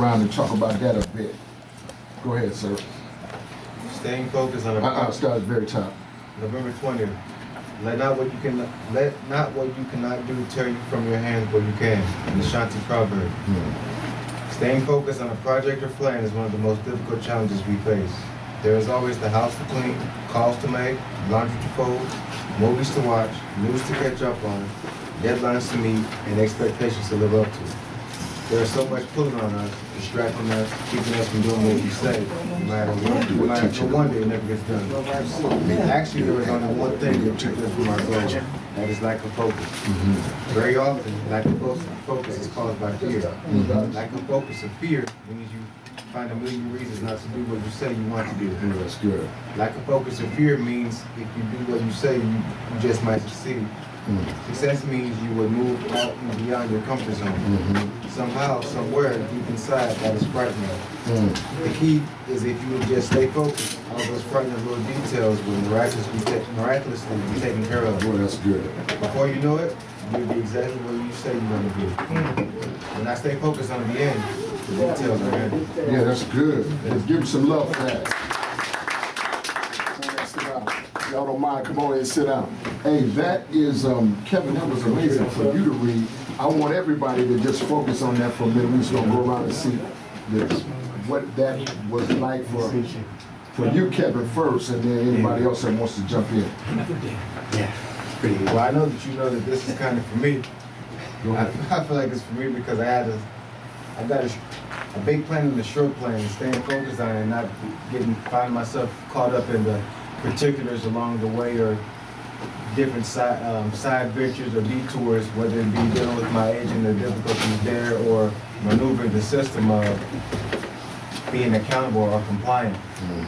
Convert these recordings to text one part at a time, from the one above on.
around and talk about that a bit. Go ahead, sir. Staying focused on Start at the very top. November 20th. Let not what you cannot do tear you from your hands what you can. The Shanti proverb. Staying focused on a project or plan is one of the most difficult challenges we face. There is always the house to clean, calls to make, laundry to fold, movies to watch, news to catch up on, deadlines to meet, and expectations to live up to. There is so much pulling on us, distracting us, keeping us from doing what we say, no matter what. No wonder it never gets done. Actually, there is only one thing that keeps us from our goal. That is lack of focus. Very often, lack of focus is caused by fear. Lack of focus or fear means you find a million reasons not to do what you say you want to do. That's good. Lack of focus or fear means if you do what you say, you just might succeed. Success means you would move out and beyond your comfort zone. Somehow, somewhere deep inside, that is frightening. The key is if you would just stay focused, all those frightening little details will miraculously be taken care of. Boy, that's good. Before you know it, you'll be exactly where you say you want to be. When I stay focused on the end, the details are in. Yeah, that's good. Let's give him some love for that. Y'all don't mind, come on and sit down. Hey, that is, Kevin, that was amazing for you to read. I want everybody to just focus on that for a minute. We're just gonna go around and see this, what that was like for you, Kevin, first, and then anybody else that wants to jump in. Yeah, pretty good. Well, I know that you know that this is kind of for me. I feel like it's for me because I got a big plan and a short plan, and staying focused on it and not find myself caught up in the particulars along the way or different side ventures or detours, whether it be dealing with my age and the difficulties there or maneuvering the system of being accountable or compliant.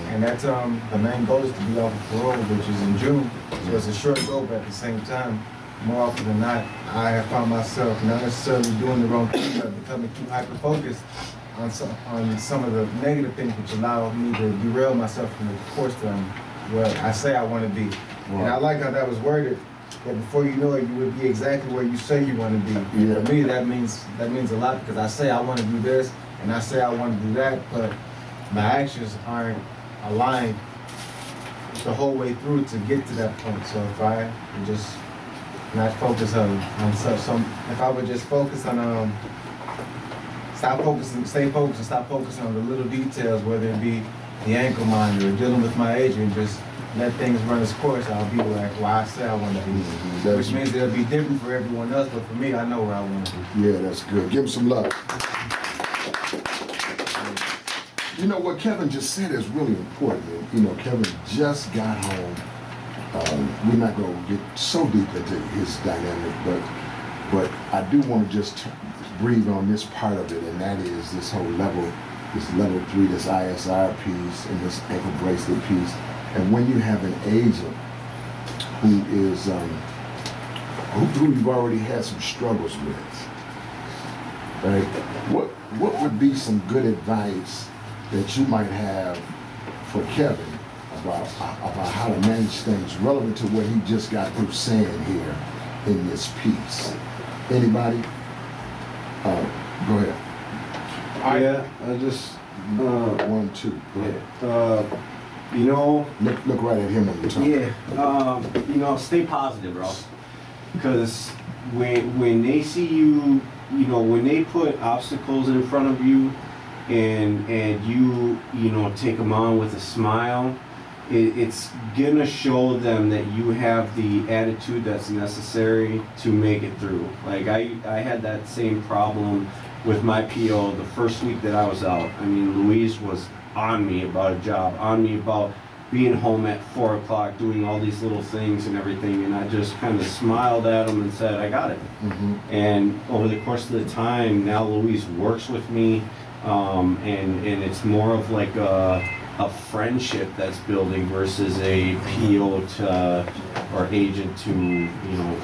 And that's the main goal is to be off of parole, which is in June. So it's a short goal, but at the same time, more often than not, I have found myself not necessarily doing the wrong thing, but becoming too hyper-focused on some of the negative things which allow me to derail myself from the course that I say I want to be. And I like how that was worded, that before you know it, you would be exactly where you say you want to be. Yeah. For me, that means a lot because I say I want to do this, and I say I want to do that, but my actions aren't aligned the whole way through to get to that point. So if I would just not focus on stuff, if I would just focus on stay focused and stop focusing on the little details, whether it be the ankle monitor or dealing with my agent, just let things run its course, I'll be where I say I want to be. Which means it'll be different for everyone else, but for me, I know where I want to be. Yeah, that's good. Give him some love. You know, what Kevin just said is really important. You know, Kevin just got home. We're not going to get so deep into his dynamic, but I do want to just breathe on this part of it, and that is this whole level 3, this ISR piece, and this ankle bracelet piece. And when you have an agent who is, who you've already had some struggles with, right? What would be some good advice that you might have for Kevin about how to manage things relevant to what he just got through saying here in this piece? Anybody? Go ahead. I just 1, 2. Go ahead. You know, look right at him when you're talking. Yeah, you know, stay positive, bro. Because when they see you, you know, when they put obstacles in front of you, and you know, take them on with a smile, it's gonna show them that you have the attitude that's necessary to make it through. Like I had that same problem with my PO the first week that I was out. I mean, Louise was on me about a job, on me about being home at 4 o'clock, doing all these little things and everything, and I just kind of smiled at him and said, I got it. And over the course of the time, now Louise works with me, and it's more of like a friendship that's building versus a PO to, or agent to, you know,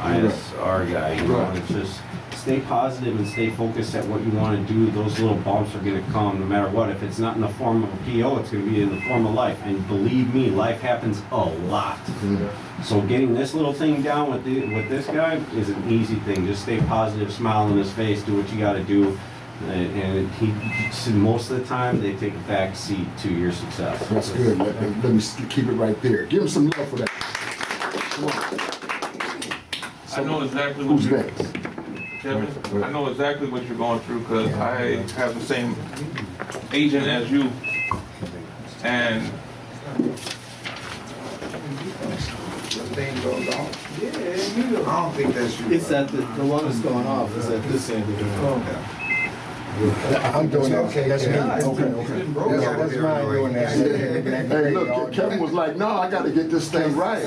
ISR guy. You know, it's just stay positive and stay focused at what you want to do. Those little bumps are going to come no matter what. If it's not in the form of a PO, it's going to be in the form of life. And believe me, life happens a lot. So getting this little thing down with this guy is an easy thing. Just stay positive, smile on his face, do what you got to do. And most of the time, they take a back seat to your success. That's good. Let me keep it right there. Give him some love for that. Come on. I know exactly what Who's you're, next? Kevin, I know exactly what you're going through because I have the same agent as you. And Thing goes on. Yeah, I don't think that's you. It's at the one that's going off is at this end of the room. I'm doing that. Okay, that's me. Okay. That's mine doing that. Hey, look, Kevin was like, no, I got to get this thing right.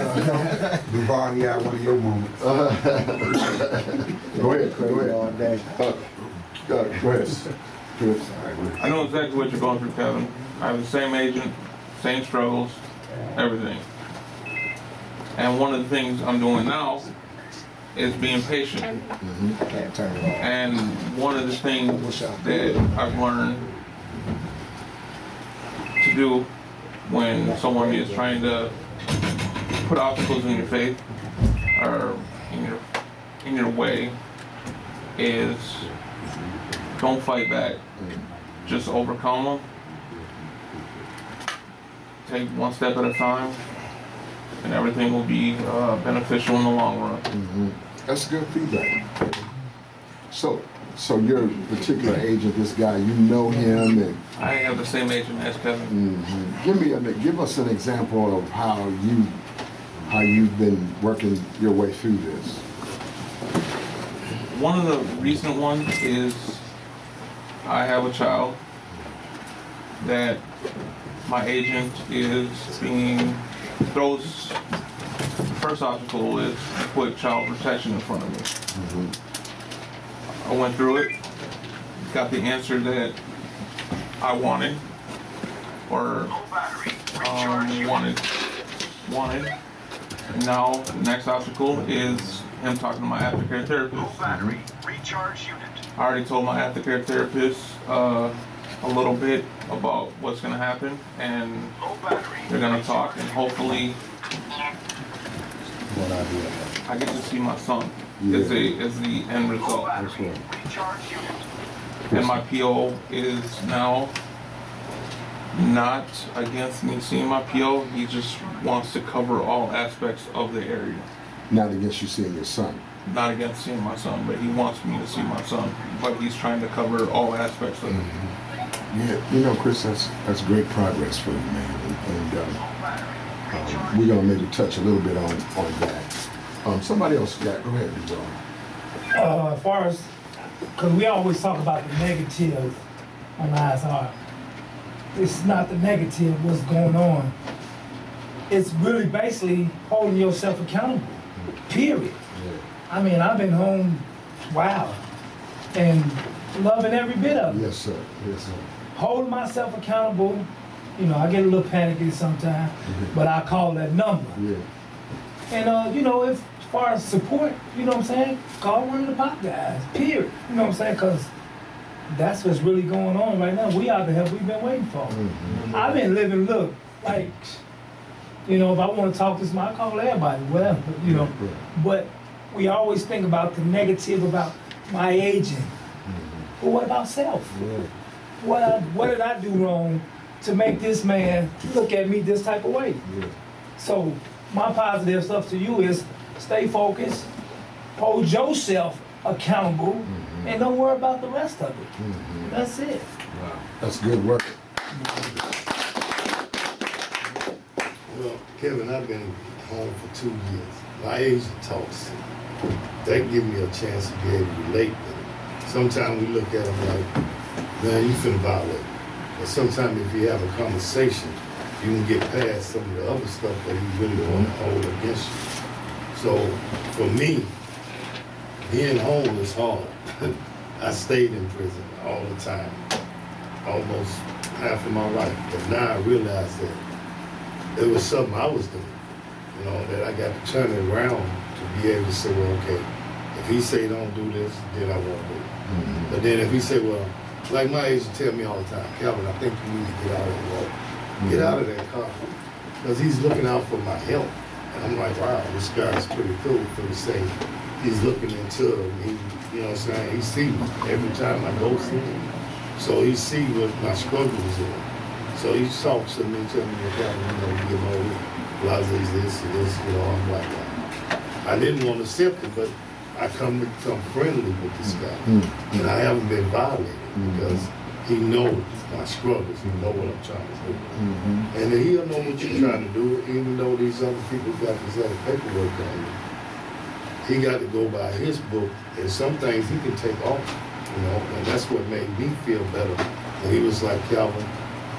Duval, you had one of your moments. Go ahead. All day. Go ahead. Good. I know exactly what you're going through, Kevin. I have the same agent, same struggles, everything. And one of the things I'm doing now is being patient. Can't turn it off. And one of the things that I've learned to do when someone is trying to put obstacles in your faith or in your way is don't fight back. Just overcome them. Take one step at a time, and everything will be beneficial in the long run. That's good feedback. So your particular agent, this guy, you know him, and I have the same agent as Kevin. give us an example of how you've been working your way through this. One of the recent ones is I have a child that my agent is first obstacle is put child protection in front of me. I went through it, got the answer that I wanted, or wanted. And now the next obstacle is him talking to my aftercare therapist. I already told my aftercare therapist a little bit about what's going to happen, and they're going to talk, and hopefully I get to see my son as the end result. And my PO is now not against me seeing my PO. He just wants to cover all aspects of the area. Not against you seeing your son. Not against seeing my son, but he wants me to see my son. But he's trying to cover all aspects of it. Yeah, Chris, that's great progress for you, man. And we're gonna maybe touch a little bit on that. Somebody else got. Go ahead, John. As far as, because we always talk about the negative on ISR. It's not the negative, what's going on. It's really basically holding yourself accountable, period. I mean, I've been home, and loving every bit of it. Yes, sir. Holding myself accountable. I get a little panicky sometimes, but I call that number. Yeah. And, as far as support, call one of the pop guys, period. You know what I'm saying? Because that's what's really going on right now. We are the help we've been waiting for. I've been living, if I want to talk to somebody, I call everybody, whatever, But we always think about the negative about my agent. But what about self? What did I do wrong to make this man look at me this type of way? So my positive stuff to you is stay focused, hold yourself accountable, and don't worry about the rest of it. That's it. Wow. That's good work. Well, Kevin, I've been home for 2 years. My agent talks. That give me a chance to be able to relate with him. Sometimes we look at him like, man, you finna violate. But sometimes if you have a conversation, you can get past some of the other stuff that he really want to hold against you. So for me, being home is hard. I stayed in prison all the time, almost half of my life. But now I realize that it was something I was doing, that I got to turn it around to be able to say, well, okay, if he say don't do this, then I won't do it. But then if he say, well, like my agent tell me all the time, Calvin, I think you need to get out of the road. Get out of that car. Because he's looking out for my health. And I'm like, wow, this guy is pretty cool for the same. he's looking into it. He, you know what I'm saying? He see me every time I go see him. So he see what my struggle is in. So he talks to me, tell me, you know, Blase this and this, you know, I'm like, I didn't want to accept it, but I come friendly with this guy. And I haven't been violated because he knows my struggles, he knows what I'm trying to do. And he'll know what you're trying to do, even though these other people got this other paperwork on him. He got to go by his book, and some things he can take off, you know, and that's what made me feel better. And he was like, Calvin,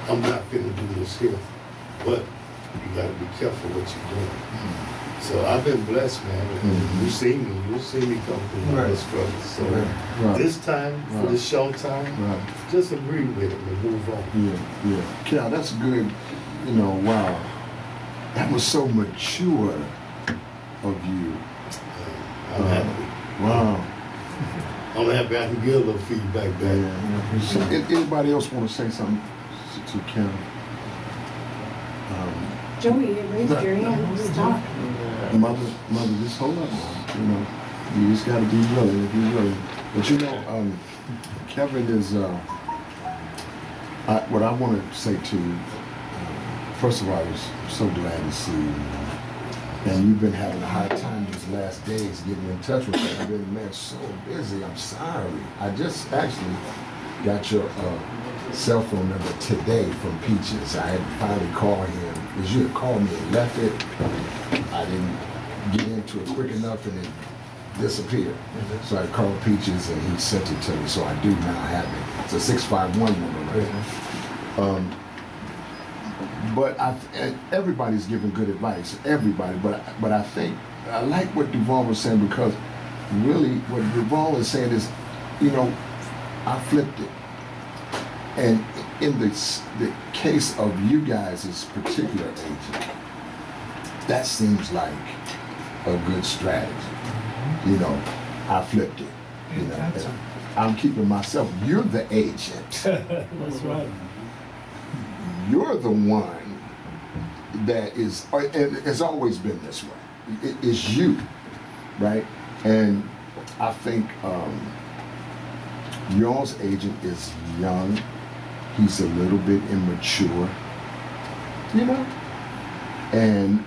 I'm not finna do this here, but you gotta be careful what you're doing. So I've been blessed, man. You see me, you'll see me come through my struggles. So this time, for this short time, just agree with it and move on. Yeah. Cal, that's good. You know, wow. That was so mature of you. I'm happy. Wow. I'm happy I can give a little feedback back. Yeah. So, anybody else want to say something to Cal? Joey, you raised your hand. Stop. Mother, just hold up. You know, you just got to be willing. Be willing. But you know, Kevin is. What I want to say to you. First of all, I was so glad to see you. And you've been having a hard time these last days getting in touch with me. I've been, man, so busy. I'm sorry. I just actually got your cell phone number today from Peaches. I had to finally call him because you had called me and left it. I didn't get into it quick enough and it disappeared. So I called Peaches and he sent it to me. So I do now have it. It's a 651 number, right? But everybody's giving good advice, everybody. But I think I like what Duval was saying because really what Duval is saying is, you know, I flipped it. And in the case of you guys' particular agent, that seems like a good strategy. You know, I flipped it. You know, I'm keeping myself. You're the agent. That's right. You're the one that is, and it's always been this way. It is you, right? And I think y'all's agent is young. He's a little bit immature, you know, and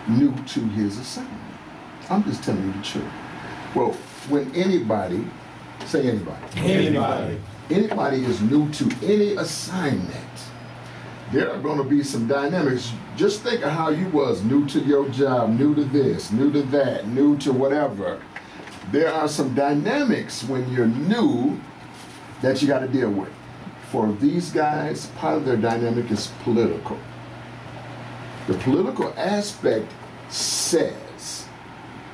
new to his assignment. I'm just telling you the truth. Well, when anybody is new to any assignment, there are going to be some dynamics. Just think of how you was new to your job, new to this, new to that, new to whatever. There are some dynamics when you're new that you got to deal with. For these guys, part of their dynamic is political. The political aspect says,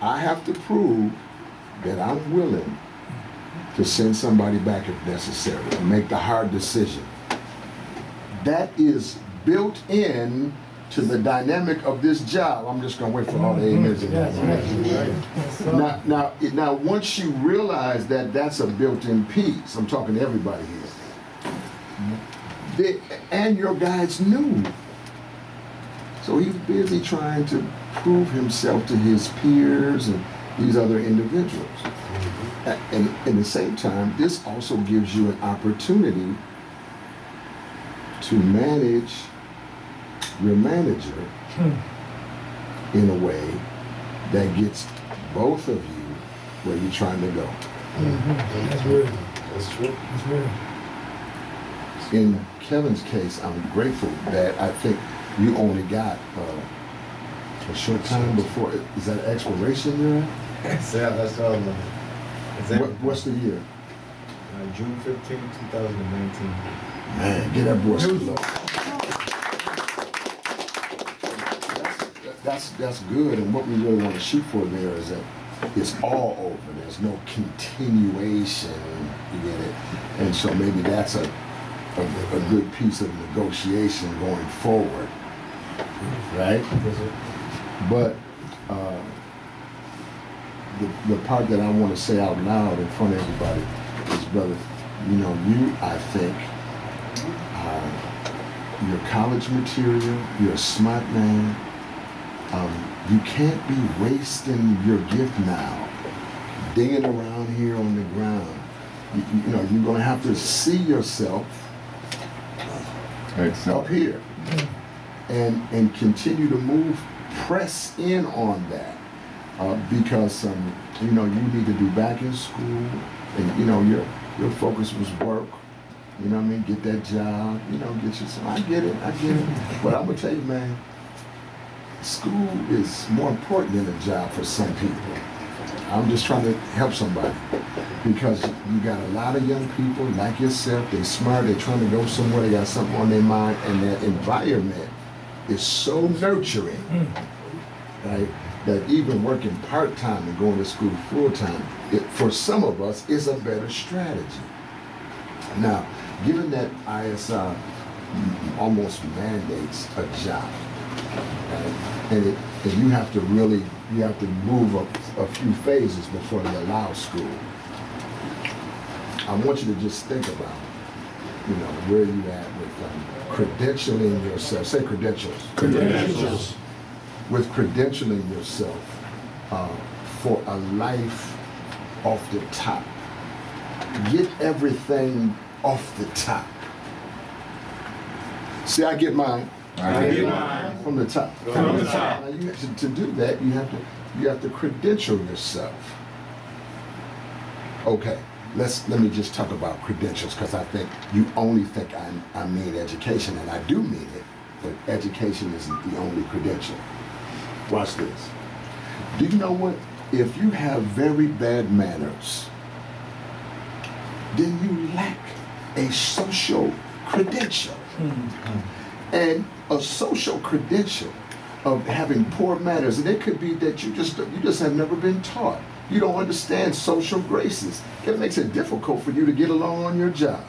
I have to prove that I'm willing to send somebody back if necessary and make the hard decision. That is built in to the dynamic of this job. I'm just gonna wait for all the amens in that. Now, once you realize that that's a built-in piece, I'm talking to everybody here, and your guy's new. So he's busy trying to prove himself to his peers and these other individuals. And at the same time, this also gives you an opportunity to manage your manager in a way that gets both of you where you're trying to go. That's real. That's true. That's real. In Kevin's case, I'm grateful that I think you only got a short time before. Is that expiration you're at? That's all. What's the year? June 15, 2019. Man, get that boy some love. That's good, and what we really want to shoot for there is that it's all over. There's no continuation, you get it? And so maybe that's a good piece of negotiation going forward, right? But the part that I want to say out loud in front of everybody is, brother, you know, you, I think, your college material, you're a smart man. You can't be wasting your gift now dinging around here on the ground. You know, you're going to have to see yourself up here and continue to move, press in on that because you know, you need to be back in school, and you know, your focus was work. You know what I mean? Get that job. You know, get you some. I get it. But I'm gonna tell you, man, school is more important than a job for some people. I'm just trying to help somebody because you got a lot of young people like yourself. They're smart. They're trying to go somewhere. They got something on their mind, and that environment is so nurturing, right? That even working part-time and going to school full-time, for some of us, is a better strategy. Now, given that ISI almost mandates a job, right? and you have to really, you have to move a few phases before they allow school. I want you to just think about, you know, where you at with credentialing yourself. Say credentials. Credentials. With credentialing yourself for a life off the top. Get everything off the top. See, I get mine. I get mine from the top. from the top. Now you to do that, you have to credential yourself. Okay, let me just talk about credentials, because I think you only think I mean education, and I do mean it, but education isn't the only credential. Watch this. Do you know what? If you have very bad manners, then you lack a social credential. And a social credential of having poor manners, and it could be that you just have never been taught. You don't understand social graces. It makes it difficult for you to get along on your job.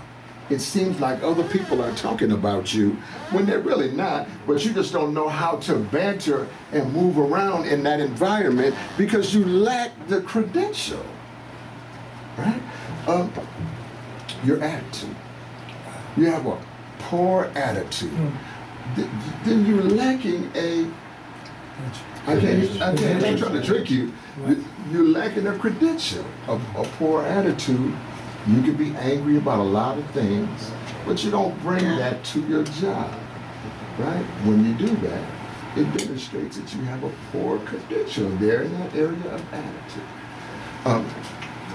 It seems like other people are talking about you when they're really not, but you just don't know how to banter and move around in that environment because you lack the credential, right? Your attitude. You have a poor attitude. Then you're lacking I'm trying to trick you. You're lacking a credential, a poor attitude. You can be angry about a lot of things, but you don't bring that to your job, right? When you do that, it demonstrates that you have a poor credential there in that area of attitude.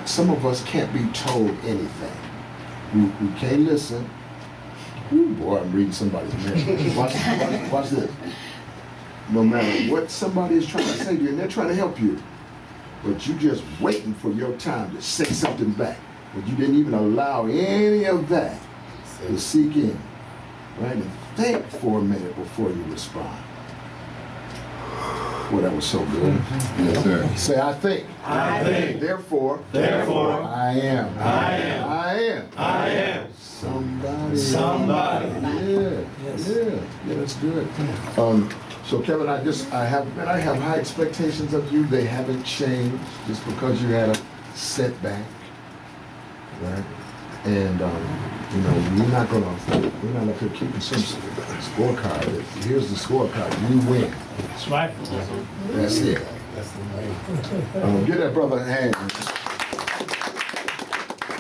Some of us can't be told anything. We can't listen. Ooh, boy, I'm reading somebody's mind. Watch this. No matter what somebody is trying to say to you, and they're trying to help you, but you just waiting for your time to say something back. But you didn't even allow any of that to seek in, right? And think for a minute before you respond. Well, that was so good. Yes, sir. Say, I think. I think. Therefore. I am. I am. Somebody. Yeah. Yeah, that's good. So Kevin, I have high expectations of you. They haven't changed just because you had a setback, right? And you know, we're not up here keeping some scorecard. Here's the scorecard. You win. That's right. That's it. That's the main. Give that brother a hand.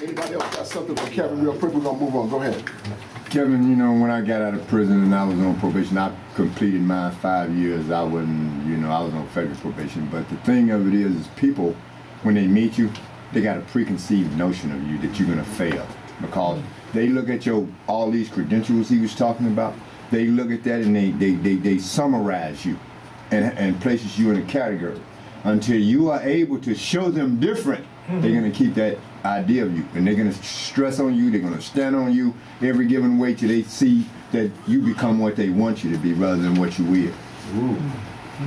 Anybody else got something for Kevin real quick? We're gonna move on. Go ahead. Kevin, you know, when I got out of prison and I was on probation, I completed my 5 years. I was on federal probation. But the thing of it is people, when they meet you, they got a preconceived notion of you that you're gonna fail, because they look at all these credentials he was talking about. They look at that and they summarize you and places you in a category. Until you are able to show them different, they're gonna keep that idea of you, and they're gonna stress on you. They're gonna stand on you every given way till they see that you become what they want you to be rather than what you will.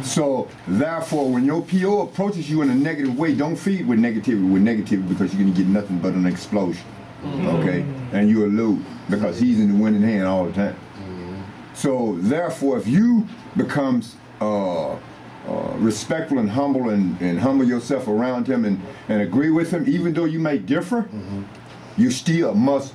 So therefore, when your PO approaches you in a negative way, don't feed with negativity because you're gonna get nothing but an explosion. Okay, and you'll lose because he's in the winning hand all the time. So therefore, if you becomes respectful and humble and humble yourself around him and agree with him, even though you may differ, you still must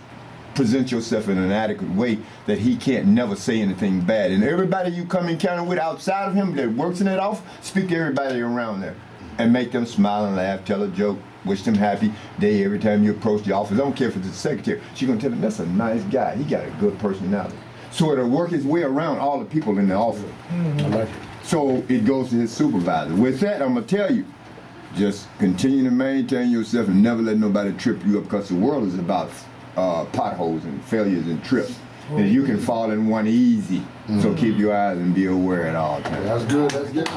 present yourself in an adequate way that he can't never say anything bad. And everybody you come encounter with outside of him that works in that office, speak to everybody around there. and make them smile and laugh, tell a joke, wish them happy day every time you approach the office. I don't care if it's the secretary. She's gonna tell them that's a nice guy. He got a good personality. So it'll work his way around all the people in the office. I like it. So it goes to his supervisor. With that, I'm gonna tell you, just continue to maintain yourself and never let nobody trip you up, because the world is about potholes and failures and trips. And you can fall in one easy. So keep your eyes and be aware at all times. That's good. That's good.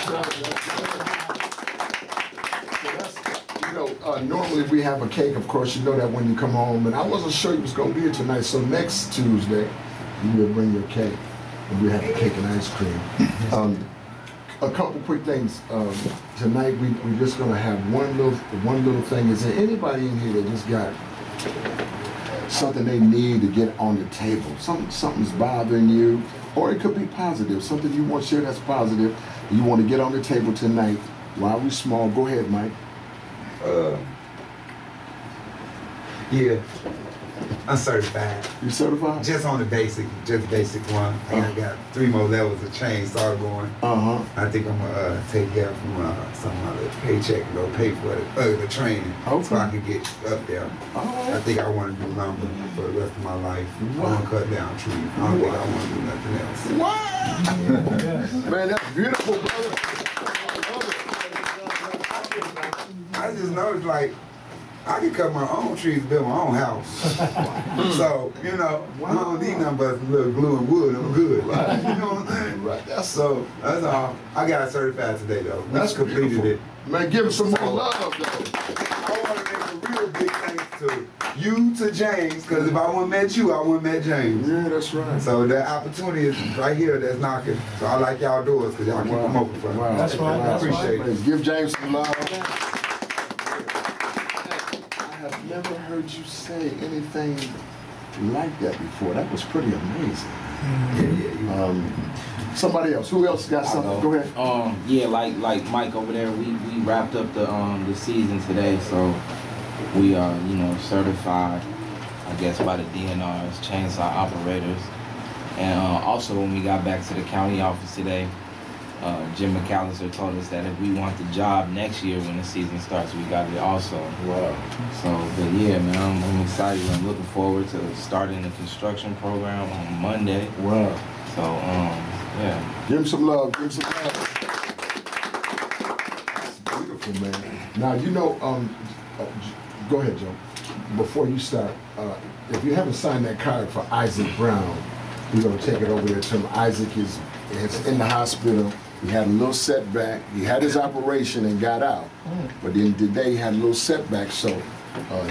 Normally we have a cake, of course, you know that when you come home, and I wasn't sure you was going to be here tonight, so next Tuesday, you will bring your cake, and we have cake and ice cream. A couple quick things. Tonight, we're just going to have one little thing. Is there anybody in here that just got something they need to get on the table? Something's bothering you, or it could be positive, something you want to share that's positive, you want to get on the table tonight while we're small. Go ahead, Mike. Yeah, I'm certified. You certified? Just on the basic one. I got 3 more levels of change started going. I think I'm gonna take care from some other paycheck and go pay for the training, so I can get up there. I think I want to do lumber for the rest of my life. I want to cut down trees. I don't think I want to do nothing else. Wow! Man, that's beautiful, brother. I just noticed, like, I can cut my own trees, build my own house. So, you know, I don't need nothing but a little glue and wood. I'm good. Right? You know what I'm saying? Right. That's all. I got it certified today, though. We That's completed beautiful. it. Man, give him some more love, though. I want to make a real big thanks to you, to James, because if I wouldn't met you, I wouldn't met James. Yeah, that's right. So that opportunity is right here that's knocking. So I like y'all doors, because y'all keep them open for me. Wow. That's right, I that's appreciate right. it. Give James some love. I have never heard you say anything like that before. That was pretty amazing. Somebody else. Who else got something? Go ahead. Yeah, like Mike over there, we wrapped up the season today, so we are, certified, I guess, by the DNRs, chainsaw operators. And also when we got back to the county office today, Jim McAllister told us that if we want the job next year when the season starts, we got it also. Wow. So, but yeah, man, I'm excited. I'm looking forward to starting the construction program on Monday. Wow. So, yeah. Give him some love. Give him some love. That's beautiful, man. Now, go ahead, Joe. Before you start, if you haven't signed that card for Isaac Brown, we're going to take it over there to him. Isaac is in the hospital. He had a little setback. He had his operation and got out. But then today he had a little setback, so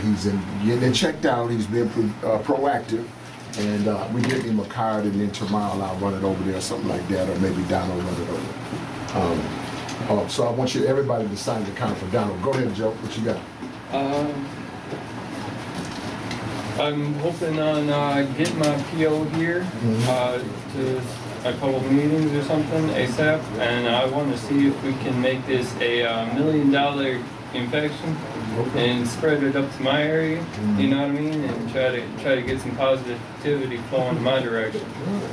he's getting checked out. He's been proactive. And we give him a card, and then tomorrow I'll run it over there, something like that, or maybe Donald run it over. So I want everybody to sign the card for Donald. Go ahead, Joe. What you got? I'm hoping on getting my PO here to a couple meetings or something ASAP, and I want to see if we can make this a $1 million infection and spread it up to my area. You know what I mean? And try to get some positivity flowing in my direction.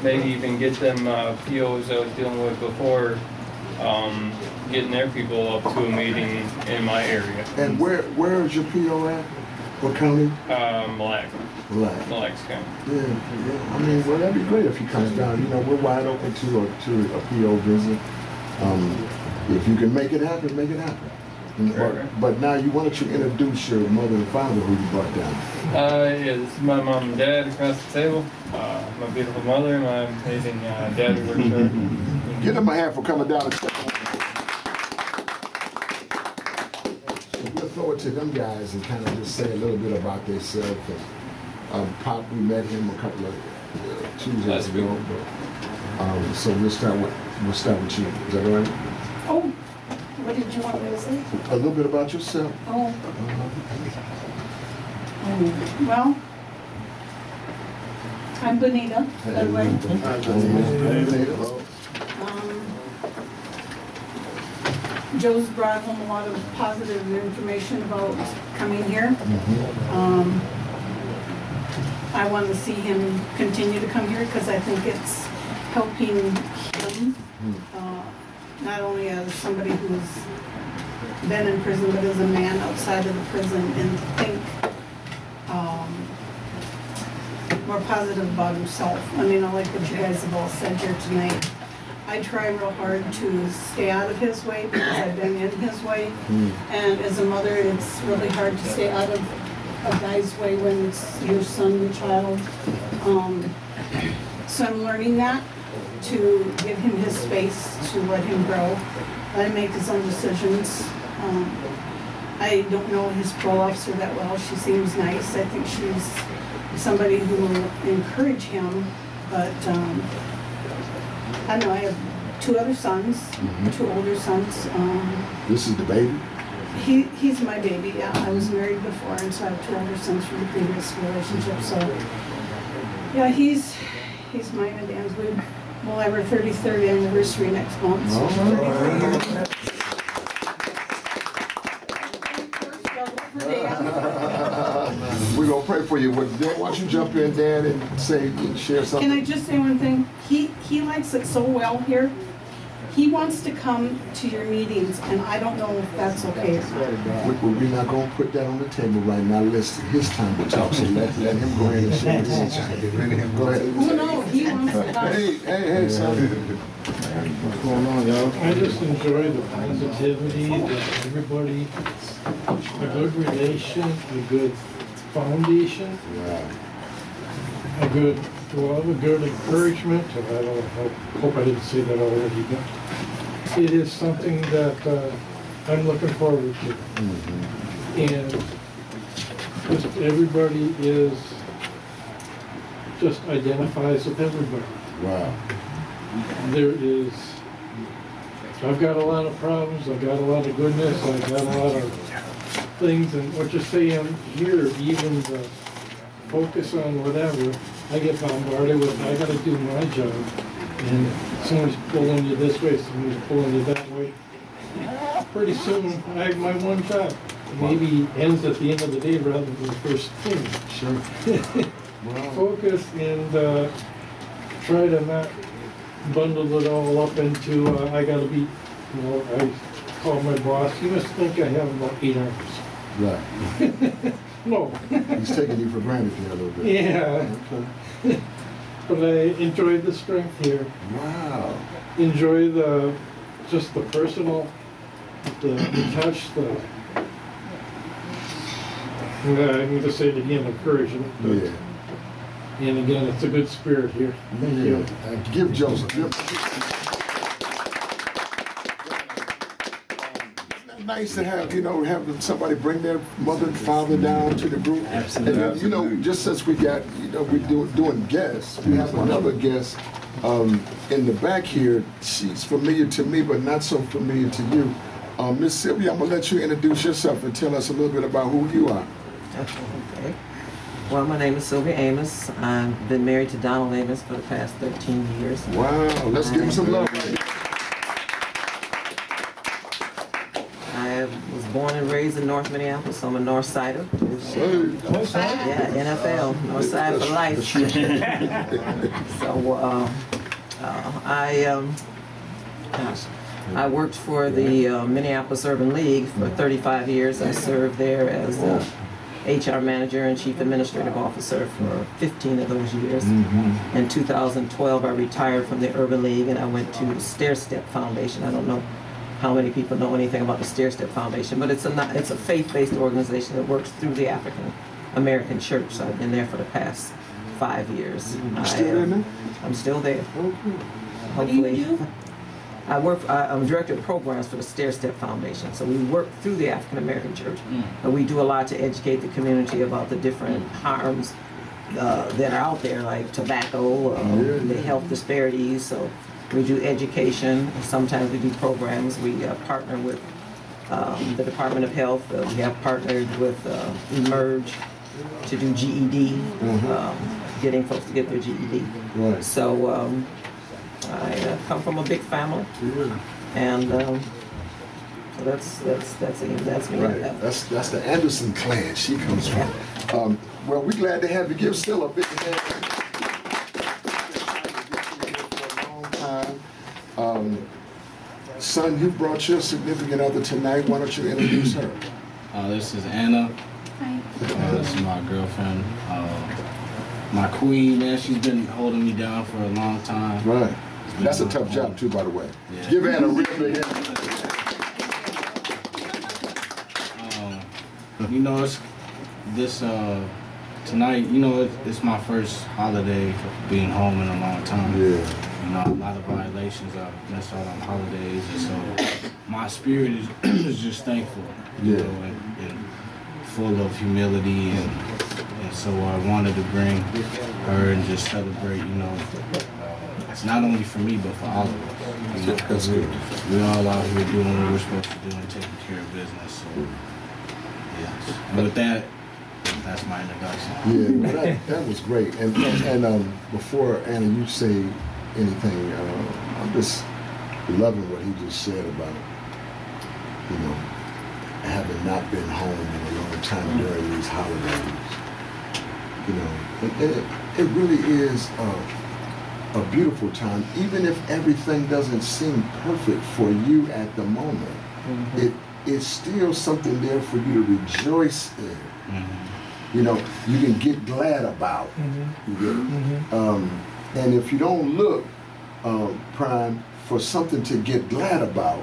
Maybe even get them POs I was dealing with before, getting their people up to a meeting in my area. And where is your PO at? What county? Mille Lacs County. Yeah. I mean, well, that'd be great if he comes down. We're wide open to a PO visit. If you can make it happen, make it happen. But now you wanted to introduce your mother and father who you brought down. Yeah, this is my mom and dad across the table. My beautiful mother and my amazing dad who works for. Give them a hand for coming down and check on them. We'll throw it to them guys and kind of just say a little bit about themselves. Pop, we met him a couple of Tuesdays ago. But, so we'll start with you. Is that all right? Oh, what did you want me to say? A little bit about yourself. Oh. Well, I'm Bonita, by the way. Joe's brought home a lot of positive information about coming here. I want to see him continue to come here because I think it's helping him not only as somebody who's been in prison, but as a man outside of the prison, and think more positive about himself. I mean, I like what you guys have all said here tonight. I try real hard to stay out of his way because I've been in his way. And as a mother, it's really hard to stay out of a guy's way when it's your son, your child. So I'm learning that, to give him his space, to let him grow, let him make his own decisions. I don't know his parole officer that well. She seems nice. I think she's somebody who will encourage him, but I don't know, I have 2 other sons, 2 older sons. This is the baby? He's my baby, yeah. I was married before, and so I have 2 older sons from the previous relationship, so. Yeah, he's mine and Dan's. We'll have our 33rd anniversary next month. So. We're going to pray for you. Why don't you jump in, Dan, and share something? Can I just say one thing? He likes it so well here. He wants to come to your meetings, and I don't know if that's okay or not. We're not going to put that on the table right now. It's his time to talk, so let him go ahead and share his insight. Go ahead. Oh, no, he wants to come. Hey, son. What's going on, y'all? I just enjoy the positivity, that everybody, a good relation, a good foundation, a good encouragement, and I hope I didn't say that already, but it is something that I'm looking forward to. And just everybody just identifies with everybody. Wow. I've got a lot of problems, I've got a lot of goodness, I've got a lot of things, and what you're saying here, even the focus on whatever, I get bombarded with, I gotta do my job, and someone's pulling you this way, someone's pulling you that way. Pretty soon, I have my one job. Maybe ends at the end of the day rather than the first thing. Sure. Focus and try to not bundle it all up into, I gotta be, I call my boss, you must think I have about 8 arms. Right. No. He's taking you for granted there a little bit. Yeah. Okay. But I enjoy the strength here. Wow. Enjoy just the personal, the touch, I'm going to say it again, encouragement. Yeah. And again, it's a good spirit here. Thank you. Give Joseph. Nice to have, have somebody bring their mother and father down to the group. Absolutely. And then, just since we got, we're doing guests, we have another guest in the back here. She's familiar to me, but not so familiar to you. Miss Sylvia, I'm going to let you introduce yourself and tell us a little bit about who you are. Okay. Well, my name is Sylvia Amos. I've been married to Donald Amos for the past 13 years. Wow, let's give him some love. I was born and raised in North Minneapolis, so I'm a North Sider. Yeah, NFL, North Side for life. So I worked for the Minneapolis Urban League for 35 years. I served there as HR manager and chief administrative officer for 15 of those years. In 2012, I retired from the Urban League and I went to the Stair Step Foundation. I don't know how many people know anything about the Stair Step Foundation, but it's a faith-based organization that works through the African American Church. So I've been there for the past 5 years. Still there now? I'm still there. What do you do? I'm director of programs for the Stair Step Foundation. So we work through the African American Church. And we do a lot to educate the community about the different harms that are out there, like tobacco, the health disparities. So we do education. Sometimes we do programs. We partner with the Department of Health. We have partnered with Emerge to do GED, getting folks to get their GED. Right. So I come from a big family, and so that's me. Right. That's the Anderson clan she comes from. Well, we're glad to have you. Give Still a big hand. For a long time. son, you brought your significant other tonight. Why don't you introduce her? This is Anna. Hi. This is my girlfriend. My queen, man, she's been holding me down for a long time. Right. That's a tough job too, by the way. Yeah. Give Anna a real big hand. You know, it's this tonight. You know, it's my first holiday being home in a long time. Yeah. You know, a lot of violations are messed out on holidays, and so my spirit is is just thankful. You Yeah. know, and full of humility, and so I wanted to bring her and just celebrate. You know, it's not only for me but for all of us. You know, That's good. we're all out here doing what we're supposed to do and taking care of business. So, yes. And with that, that's my introduction. Yeah, well, that was great. And before Anna, you say anything, I'm just loving what he just said about, you know, having not been home in a long time during these holidays. You know, and it really is a beautiful time, even if everything doesn't seem perfect for you at the moment. It's still something there for you to rejoice in. You know, you can get glad about. You get it? And if you don't look, Prime, for something to get glad about,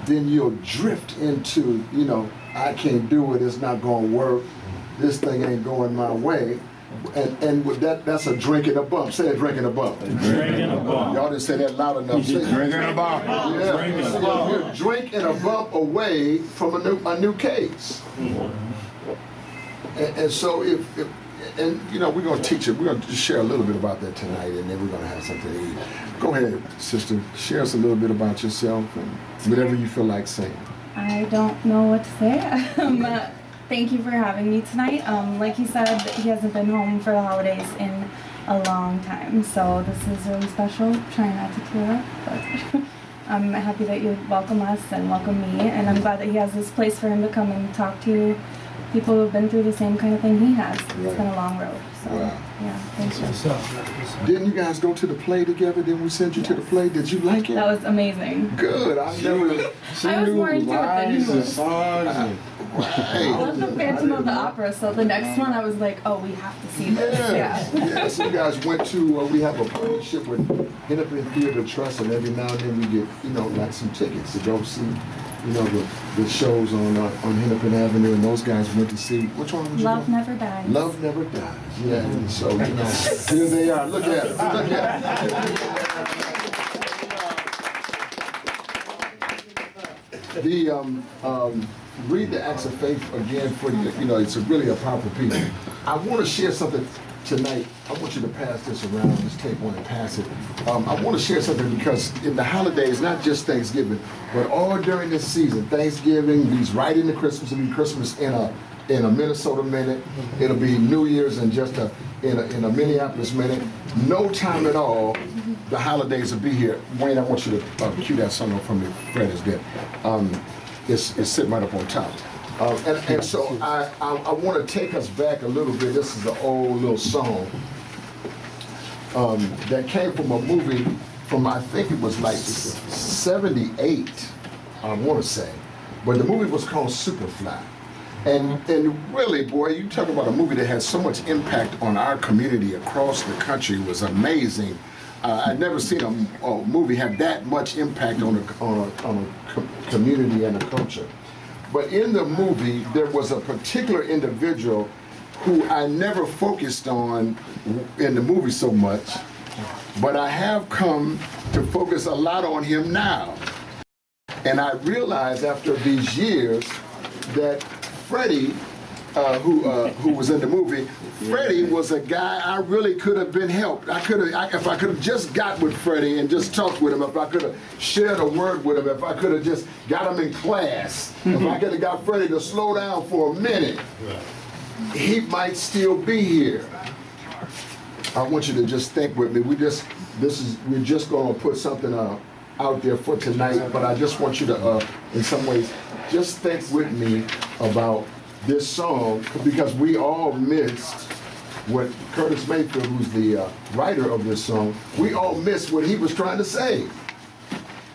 then you'll drift into, you know, I can't do it, it's not gonna work, this thing ain't going my way. And with that's a drink in a bump. Say a drink in a bump. Drink in a bump. Y'all didn't say that loud enough. Say Drink in a bump. Yeah. Drink in a bump. You're a drink and a bump away from a new case. And so if you know, we're gonna teach it. We're gonna share a little bit about that tonight, and then we're gonna have something to eat. Go ahead, sister. Share us a little bit about yourself and whatever you feel like saying. I don't know what to say. Thank you for having me tonight. Like he said, he hasn't been home for the holidays in a long time, so this is really special. Trying not to tear up, but I'm happy that you welcome us and welcome me, and I'm glad that he has this place for him to come and talk to people who've been through the same kind of thing he has. It's been a long road, so yeah, thank you. Didn't you guys go to the play together? Didn't we send you to the play? Did you like it? That was amazing. Good. I never. I was more into it than he was. Hey. I love the Phantom of the Opera, so the next one I was like, oh, we have to see this. Yes, you guys went to, we have a partnership with Hennepin Theater Trust, and every now and then we get, you know, like some tickets to go see, you know, the shows on Hennepin Avenue, and those guys went to see, which one would you Love go? Never Dies. Love Never Dies, yeah, and so, you know, here they are, look at it, look at it. Read the Acts of Faith again for you know, it's really a powerful piece. I want to share something tonight. I want you to pass this around, just take one and pass it. I want to share something because in the holidays, not just Thanksgiving, but all during this season, Thanksgiving, leads right into Christmas. It'll be Christmas in a Minnesota minute. It'll be New Year's in just in a Minneapolis minute. No time at all, the holidays will be here. Wayne, I want you to cue that song up from me. Fred is dead. It's sitting right up on top. And so I want to take us back a little bit. This is an old little song that came from a movie from, I think it was like 78, I want to say. But the movie was called Superfly. And really, boy, you talk about a movie that had so much impact on our community across the country. It was amazing. I'd never seen a movie have that much impact on a community and a culture. But in the movie, there was a particular individual who I never focused on in the movie so much, but I have come to focus a lot on him now. And I realized after these years that Freddie, who was in the movie, Freddie was a guy I really could have been helped. If I could have just got with Freddie and just talked with him, if I could have shared a word with him, if I could have just got him in class, if I could have got Freddie to slow down for a minute, he might still be here. I want you to just think with me. We're just going to put something out there for tonight, but I just want you to, in some ways, just think with me about this song, because we all missed what Curtis Mayfield, who's the writer of this song, we all missed what he was trying to say.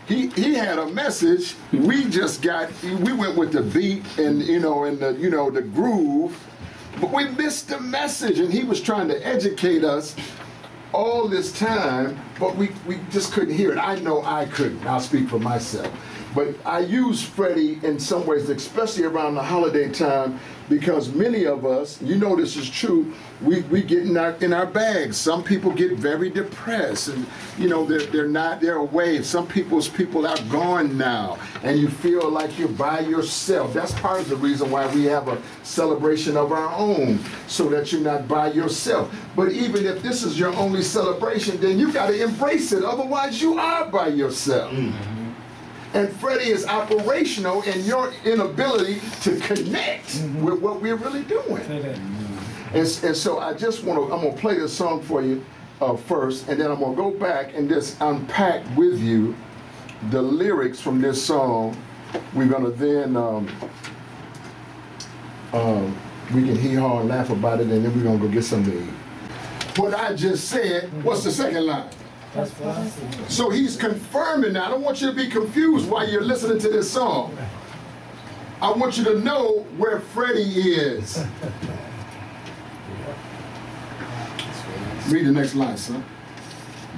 he had a message. We went with the beat and the groove, but we missed the message. And he was trying to educate us all this time, but we just couldn't hear it. I know I couldn't. I'll speak for myself. But I use Freddie in some ways, especially around the holiday time, because many of us, this is true, we get in our bags. Some people get very depressed, and they're away. Some people are gone now, and you feel like you're by yourself. That's part of the reason why we have a celebration of our own, so that you're not by yourself. But even if this is your only celebration, then you got to embrace it. Otherwise, you are by yourself. Mm-hmm. And Freddie is operational in your inability to connect with what we're really doing. And so I'm going to play this song for you first, and then I'm going to go back and just unpack with you the lyrics from this song. We're going to then, we can hee-haw and laugh about it, and then we're going to go get something to eat. What I just said, what's the second line? So he's confirming that. I don't want you to be confused while you're listening to this song. I want you to know where Freddie is. Read the next line, son.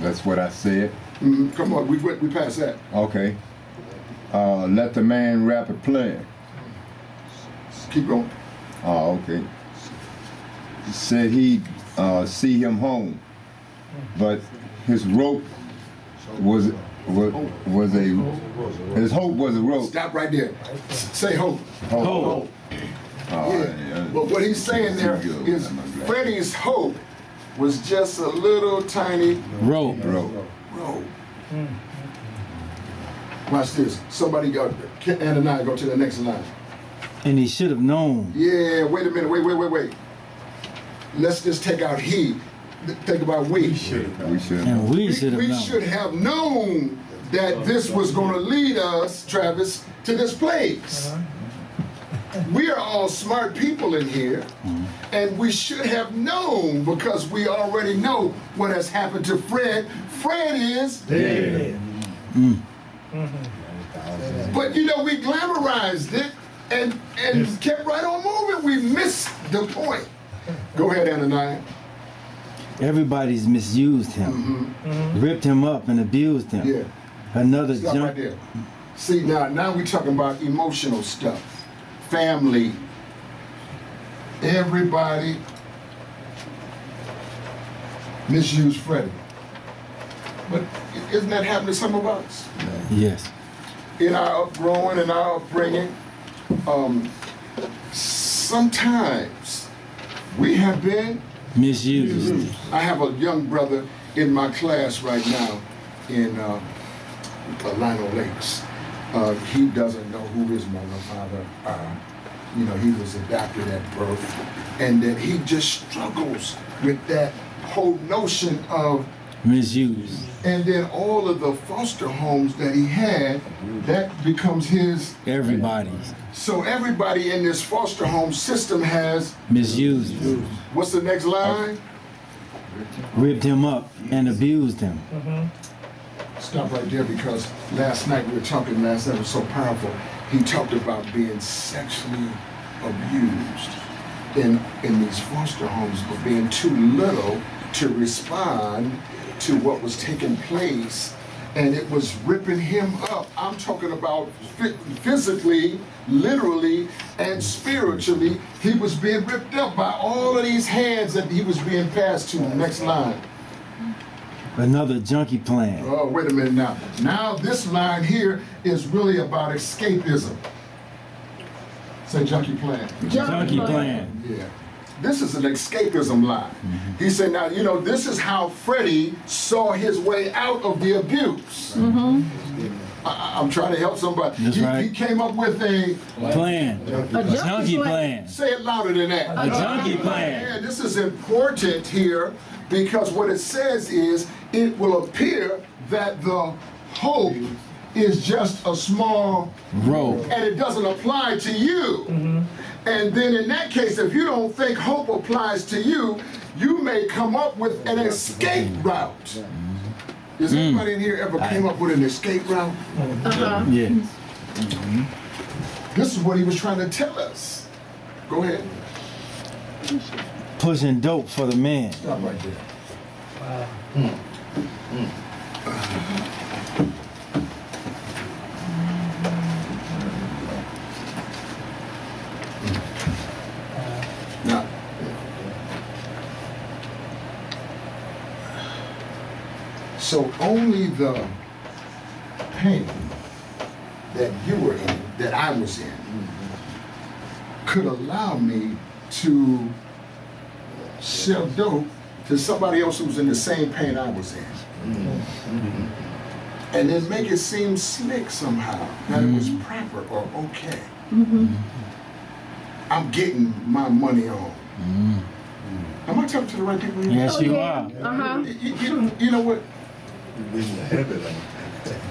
That's what I said. Come on, we passed that. Okay. Let the man rap a plan. Keep going. Oh, okay. Said he'd see him home, but his rope was his hope was a rope. Stop right there. Say hope. Hope. Yeah. But what he's saying there is Freddie's hope was just a little tiny rope. Watch this. Somebody go, Ananias, go to the next line. And he should have known. Yeah, wait a minute. Wait. Let's just take out he. Think about we. We should have known that this was going to lead us, Travis, to this place. We are all smart people in here, and we should have known, because we already know what has happened to Fred. Fred is dead. But we glamorized it and kept right on moving. We missed the point. Go ahead, Ananias. Everybody's misused him, ripped him up and abused him. Yeah. Another Stop junk. right there. See, now we're talking about emotional stuff, family. Everybody misused Freddie. But isn't that happening to some of us? Yes. In our upgrowing and our upbringing, sometimes we have been misused. I have a young brother in my class right now in Lino Lakes. He doesn't know who his mother and father are. He was adopted at birth. And that he just struggles with that whole notion of misused. And then all of the foster homes that he had, that becomes his. Everybody's. So everybody in this foster home system has misused. What's the next line? Ripped him up and abused him. Stop right there, because last night it was so powerful. He talked about being sexually abused in these foster homes, but being too little to respond to what was taking place, and it was ripping him up. I'm talking about physically, literally, and spiritually. He was being ripped up by all of these hands that he was being passed to. Next line. Another junkie plan. Oh, wait a minute now. Now this line here is really about escapism. Say junkie plan. Junkie plan. Yeah. This is an escapism line. He said, now, this is how Freddie saw his way out of the abuse. I'm trying to help somebody. He came up with a plan. A junkie plan. Say it louder than that. A junkie plan. Yeah, this is important here, because what it says is it will appear that the hope is just a small rope, and it doesn't apply to you. And then in that case, if you don't think hope applies to you, you may come up with an escape route. Does anybody in here ever came up with an escape route? Yes. This is what he was trying to tell us. Go ahead. Pushing dope for the man. Stop right there. Now, so only the pain that you were in, that I was in, could allow me to sell dope to somebody else who's in the same pain I was in. And then make it seem slick somehow, that it was proper or okay. I'm getting my money on. Am I talking to the right people here? Yes, you are. You know what?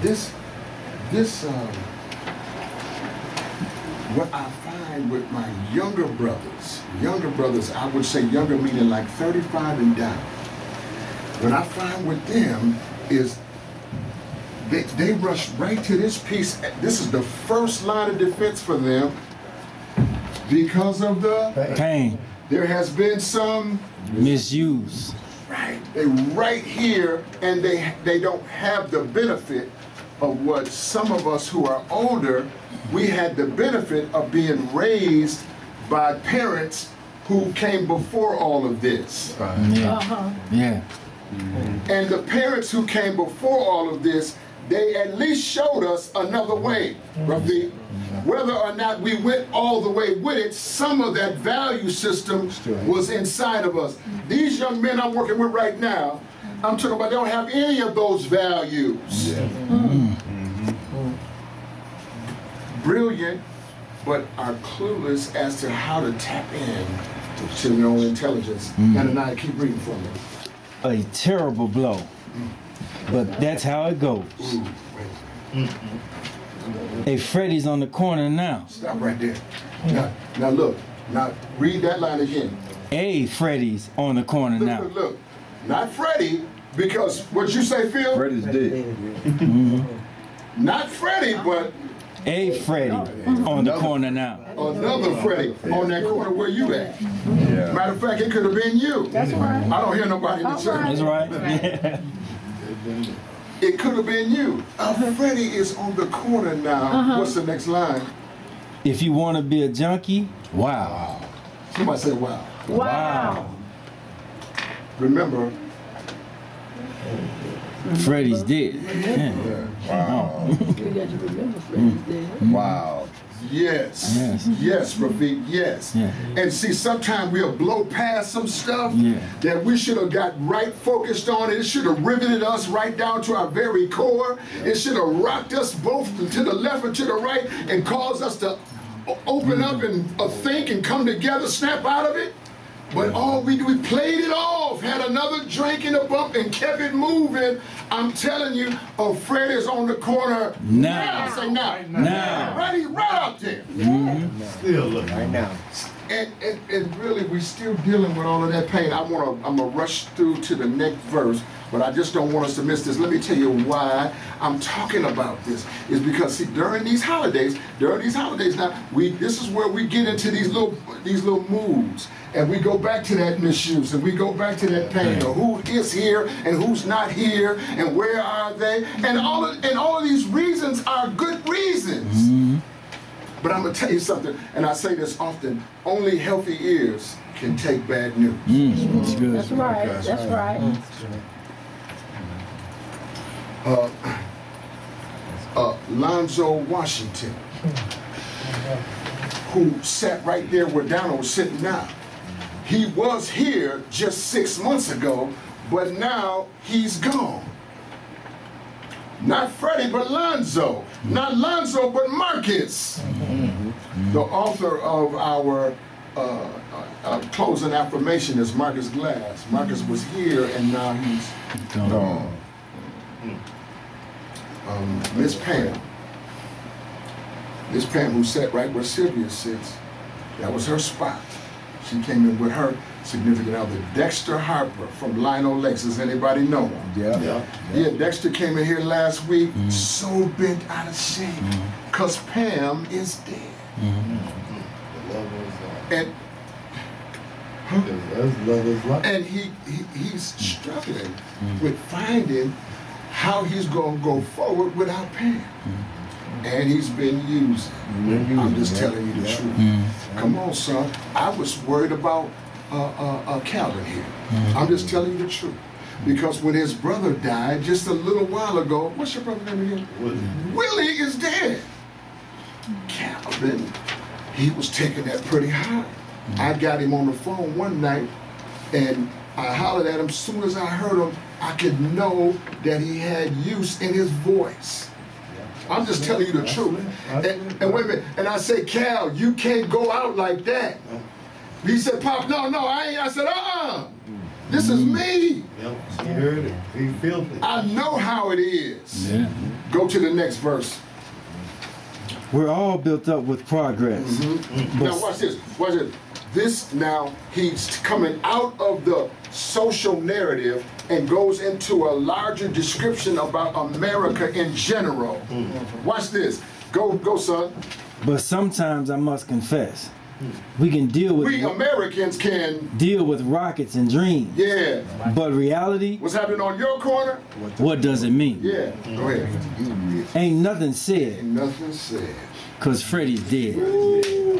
This, what I find with my younger brothers, I would say younger meaning like 35 and down. What I find with them is they rush right to this piece. This is the first line of defense for them because of the Pain. There has been some Misuse. right. They right here, and they don't have the benefit of what some of us who are older, we had the benefit of being raised by parents who came before all of this. Yeah. Yeah. And the parents who came before all of this, they at least showed us another way, Rafi. Whether or not we went all the way with it, some of that value system was inside of us. These young men I'm working with right now, I'm talking about they don't have any of those values. Brilliant, but are clueless as to how to tap in to their own intelligence. And I keep reading for me. A terrible blow. But that's how it goes. Ooh, wait. Hey, Freddy's on the corner now. Stop right there. Now look. Now read that line again. Hey, Freddy's on the corner now. Look. Not Freddy, because what you say, Phil? Freddy's dead. Not Freddy, but Hey, Freddy on the corner now. another Freddy on that corner where you at. Yeah. Matter of fact, it could have been you. That's right. I don't hear nobody in the church. That's right. Yeah. It could have been you. Freddy is on the corner now. What's the next line? If you want to be a junkie, wow. Somebody say wow. Wow. Remember, Freddy's dead. Yeah. Wow. You got to remember Freddy's dead. Wow. yes. Yes. Yes, Rafiq, yes. Yeah. And see, sometimes we'll blow past some stuff Yeah. that we should have got right focused on. It should have riveted us right down to our very core. It should have rocked us both to the left and to the right and caused us to open up and think and come together, snap out of it. But all we played it off, had another drink in a bump and kept it moving. I'm telling you, Fred is on the corner Now. Say now. Now. Right out there. Still looking. Right now. And really, we're still dealing with all of that pain. I'm gonna rush through to the next verse, but I just don't want us to miss this. Let me tell you why I'm talking about this. Is because see, during these holidays now, this is where we get into these little moods, and we go back to that misuse, and we go back to that pain of who is here and who's not here, and where are they, and all of these reasons are good reasons. But I'm gonna tell you something, and I say this often: only healthy ears can take bad news. That's good. That's right. That's right. Lonzo Washington, who sat right there where Donald was sitting now. He was here just 6 months ago, but now he's gone. Not Freddie, but Lonzo. Not Lonzo, but Marcus. The author of our closing affirmation is Marcus Glass. Marcus was here, and now he's gone. Miss Pam, who sat right where Sylvia sits, that was her spot. She came in with her significant other, Dexter Harper from Lionel Lakes. Does anybody know him? Yeah, Dexter came in here last week, so bent out of shape, because Pam is dead. And he's struggling with finding how he's going to go forward without Pam. And he's been using. I'm just telling you the truth. Come on, son. I was worried about Calvin here. I'm just telling you the truth. Because when his brother died just a little while ago, what's your brother's name again? Willie is dead. Calvin, he was taking that pretty hard. I got him on the phone one night, and I hollered at him. As soon as I heard him, I could know that he had use in his voice. I'm just telling you the truth. And wait a minute, and I said, Cal, you can't go out like that. He said, Pop, no, I ain't. I said, this is me. He heard it. He felt it. I know how it is. Yeah. Go to the next verse. We're all built up with progress. Now watch this. Watch this. This now, he's coming out of the social narrative and goes into a larger description about America in general. Watch this. Go, son. But sometimes I must confess, we can deal with We Americans can deal with rockets and dreams. Yeah. But reality, What's happening on your corner? what does it mean? Yeah. Go ahead. Ain't nothing said, Ain't nothing said. cause Freddie's dead.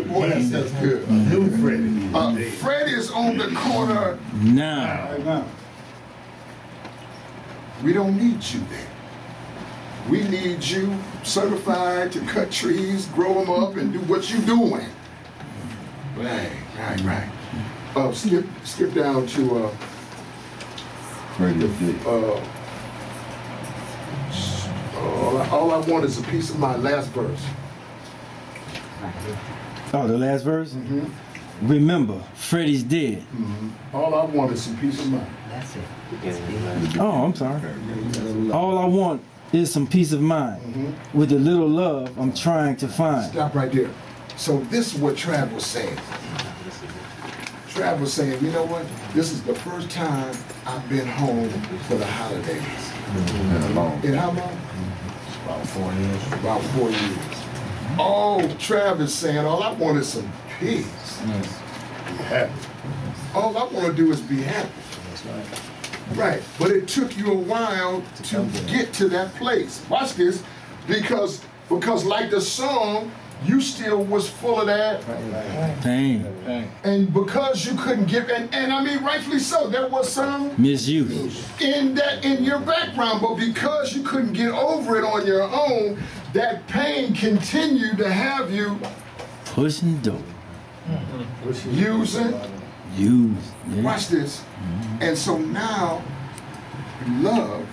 Boy, that's good. New Freddie. Freddie's on the corner. Now, We don't need you there. We need you certified to cut trees, grow them up, and do what you doing. Right. Skip down to all I want is a piece of my last verse. oh, the last verse? Remember, Freddie's dead. All I want is some peace of mind. Oh, I'm sorry. All I want is some peace of mind with the little love I'm trying to find. Stop right there. So this is what Trav was saying. Trav was saying, you know what? This is the first time I've been home for the holidays. In how long? About 4 years. About 4 years. Oh, Trav is saying, all I want is some peace. Be happy. All I want to do is be happy. Right. But it took you a while to get to that place. Watch this. Because like the song, you still was full of that Pain, and because you couldn't give and I mean rightfully so, there was some misuse. in your background, but because you couldn't get over it on your own, that pain continued to have you Pushing dope. using. Use. Yeah. Watch this. And so now love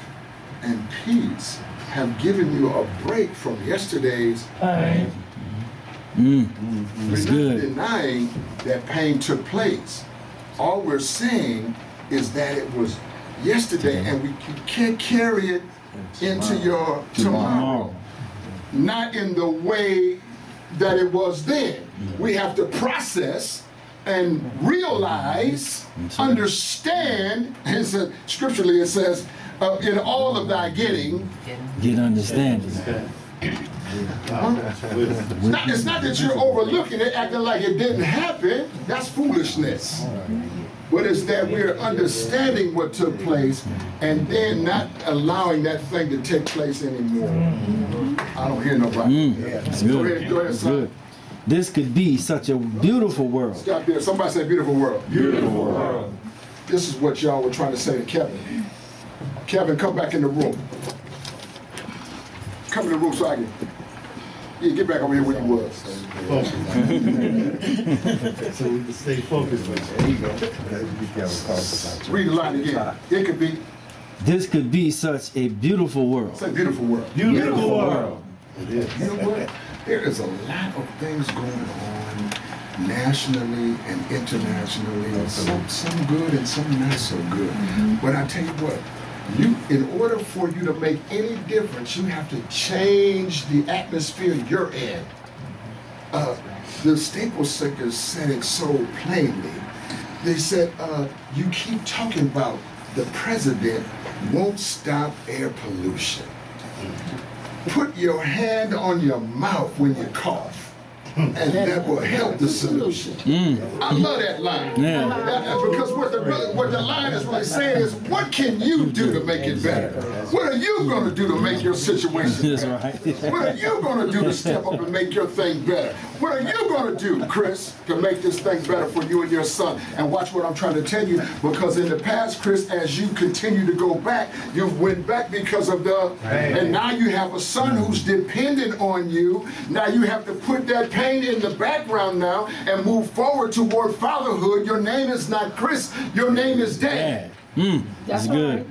and peace have given you a break from yesterday's pain. That's We're good. not denying that pain took place. All we're saying is that it was yesterday and you can't carry it into your tomorrow. Not in the way that it was then. We have to process and realize, understand, and so scripturally it says, in all of thy getting, Get understanding. It's not that you're overlooking it, acting like it didn't happen. That's foolishness. But it's that we're understanding what took place and then not allowing that thing to take place anymore. I don't hear nobody. That's Go good. ahead, That's son. good. This could be such a beautiful world. Stop there. Somebody say beautiful world. Beautiful world. This is what y'all were trying to say to Kevin. Kevin, come back in the room. Come in the room so I can... Yeah, get back over here where you was. So we can stay focused with you. There you go. Read the line again. It could be... This could be such a beautiful world. Say beautiful world. Beautiful world. It is. You know what? There is a lot of things going on nationally and internationally. Some good and some not so good. But I tell you what, in order for you to make any difference, you have to change the atmosphere you're in. The Staples Seekers said it so plainly. They said, you keep talking about the president won't stop air pollution. Put your hand on your mouth when you cough, and that will help the solution. I love that line. Because what the line is really saying is, what can you do to make it better? What are you going to do to make your situation better? What are you going to do to step up and make your thing better? What are you going to do, Chris, to make this thing better for you and your son? And watch what I'm trying to tell you, because in the past, Chris, as you continue to go back, you went back because of and now you have a son who's dependent on you. Now you have to put that pain in the background now and move forward toward fatherhood. Your name is not Chris, your name is Dad. That's good.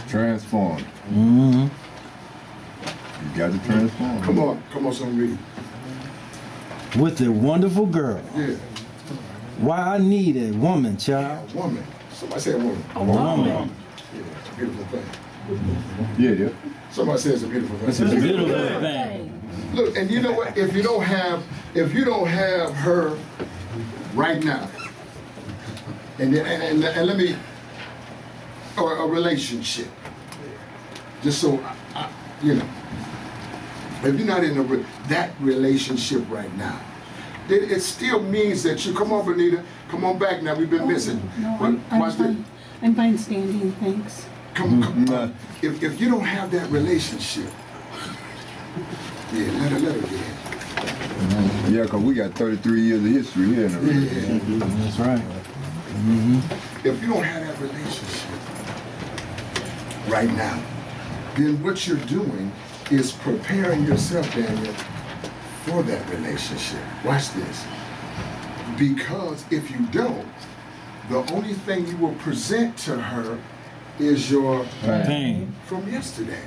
Transform. You got to transform. Come on, son, read. With a wonderful girl. Yeah. Why I need a woman, child. A woman. Somebody say a woman. A woman. Yeah, it's a beautiful thing. Yeah. Somebody say it's a beautiful thing. It's a beautiful thing. Look, and you know what? If you don't have her right now, and let me, or a relationship, just so you know, if you're not in that relationship right now, then it still means that you come on, Benita, come on back now. We've been missing. No, I'm fine. I'm fine standing. Thanks. Come. If you don't have that relationship, yeah, let her get in. Yeah, because we got 33 years of history here. That's right. If you don't have that relationship right now, then what you're doing is preparing yourself, Daniel, for that relationship. Watch this. Because if you don't, the only thing you will present to her is your pain from yesterday.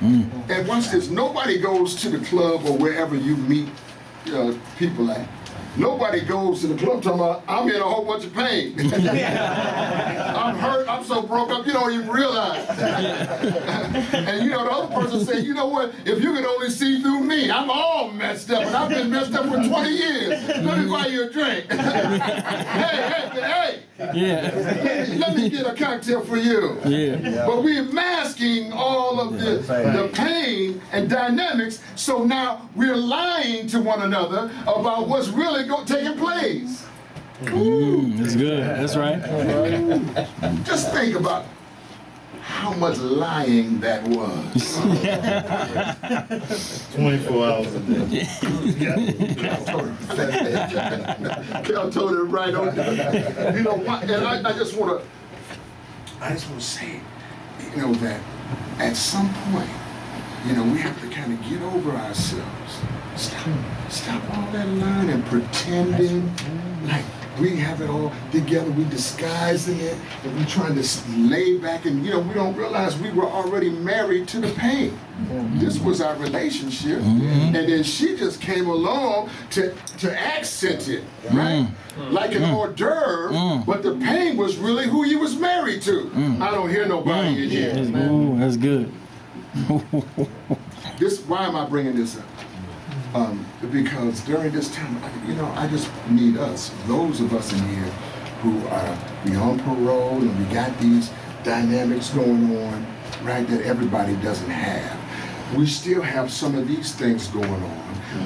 And watch this, nobody goes to the club or wherever you meet people at. Nobody goes to the club talking about, I'm in a whole bunch of pain. I'm hurt, I'm so broke up, you don't even realize. And the other person said, you know what, if you could only see through me, I'm all messed up, and I've been messed up for 20 years. Let me buy you a drink. hey. Yeah. Let me get a cocktail for you. Yeah. But we're masking all of the pain and dynamics, so now we're lying to one another about what's really taking place. That's good. That's right. Just think about how much lying that was. 24 hours a day. Cal told it right on. You know what? And I just want to say, that at some point, we have to kind of get over ourselves. Stop all that lying and pretending like we have it all together. We disguising it, and we trying to lay back, and we don't realize we were already married to the pain. This was our relationship, and then she just came along to accent it, right? Like an hors d'oeuvre, but the pain was really who he was married to. I don't hear nobody in here. That's good. Why am I bringing this up? Because during this time, I just need us, those of us in here who are on parole and we got these dynamics going on, right, that everybody doesn't have. We still have some of these things going on.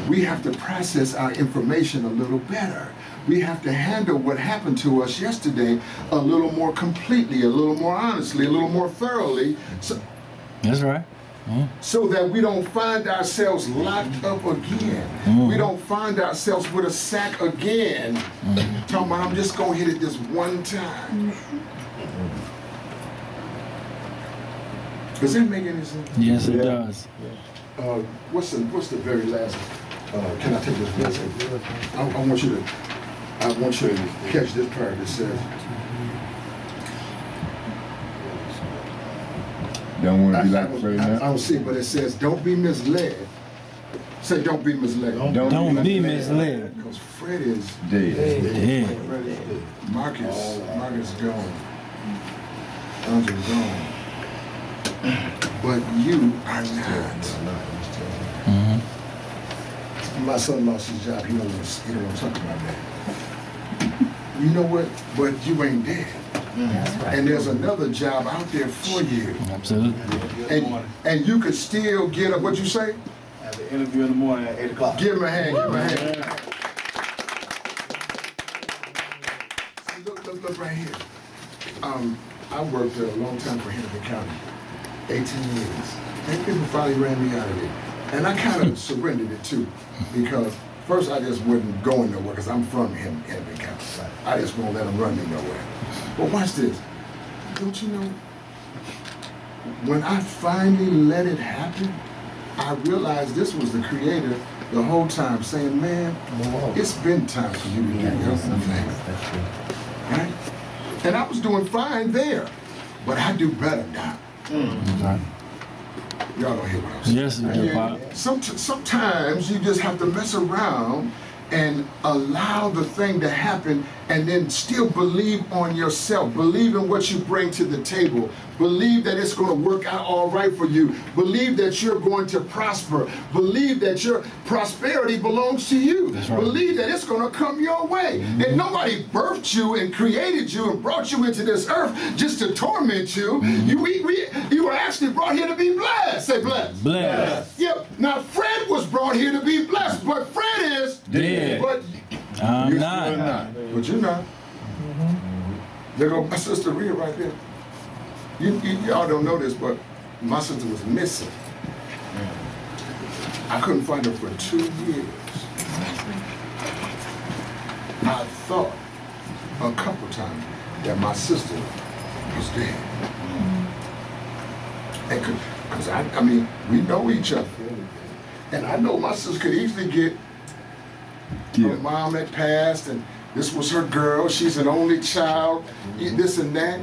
We have to process our information a little better. We have to handle what happened to us yesterday a little more completely, a little more honestly, a little more thoroughly. That's right. So that we don't find ourselves locked up again. We don't find ourselves with a sack again. Talking about, I'm just going to hit it this one time. Does that make any sense? Yes, it does. What's the very last? Can I take this message? I want you to catch this part that says, don't want to be like Freddie now? I don't see, but it says, don't be misled. Say, don't be misled. Don't be misled. Because Fred is dead. Marcus gone. Andre's gone. But you are not. My son lost his job. He don't want to talk about that. you know what? But you ain't dead. And there's another job out there for you. Absolutely. And you could still get up. What you say? I have an interview in the morning at 8 o'clock. Give him a hand. Give him a hand. See, look right here. I worked a long time for Hennepin County, 18 years. And people finally ran me out of there. And I kind of surrendered it too, because first I just wasn't going nowhere, because I'm from Hennepin County. I just won't let them run me nowhere. But watch this. Don't you know, when I finally let it happen, I realized this was the Creator the whole time saying, man, it's been time for you to do your own thing. Right? And I was doing fine there, but I do better now. Y'all don't hear what I'm saying. Yes, we do, Pop. Sometimes you just have to mess around and allow the thing to happen, and then still believe on yourself. Believe in what you bring to the table. Believe that it's going to work out all right for you. Believe that you're going to prosper. Believe that your prosperity belongs to you. Right. Believe that it's going to come your way. And nobody birthed you and created you and brought you into this earth just to torment you. You were actually brought here to be blessed. Say blessed. Blessed. Yep. Now Fred was brought here to be blessed, but Fred is dead. But I'm not. But you're not. There go my sister Rhea right there. Y'all don't know this, but my sister was missing. I couldn't find her for 2 years. I thought a couple times that my sister was dead. And because I mean, we know each other. And I know my sister could easily get her mom had passed, and this was her girl. She's an only child. This and that.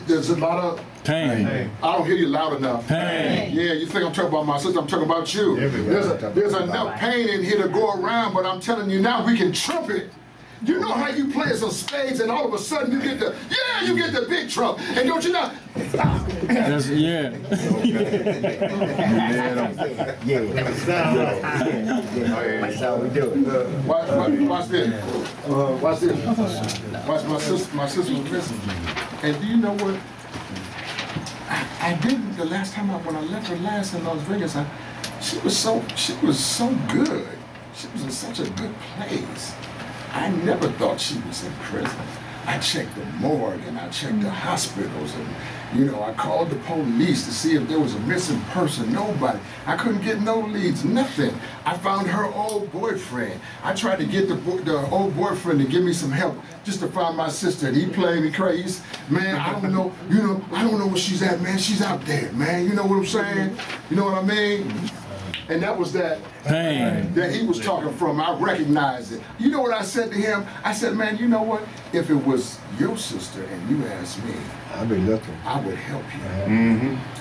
There's a lot of pain. I don't hear you loud enough. Pain. Yeah, you think I'm talking about my sister? I'm talking about you. There's enough pain in here to go around, but I'm telling you now, we can trump it. You know how you play some spades, and all of a sudden you get the big trump, and don't you know? That's, yeah. That's how we do it. Watch this. Watch this. Watch my sister was missing. And do you know what? I didn't the last time when I left her last in Las Vegas. She was so good. She was in such a good place. I never thought she was in prison. I checked the morgue and I checked the hospitals, and I called the police to see if there was a missing person. Nobody. I couldn't get no leads, nothing. I found her old boyfriend. I tried to get the old boyfriend to give me some help just to find my sister, and he played me crazy. Man, I don't know, I don't know where she's at, man. She's out there, man. You know what I'm saying? You know what I mean? And that was that pain that he was talking from. I recognized it. You know what I said to him? I said, man, you know what? If it was your sister and you asked me, I'd be looking. I would help you.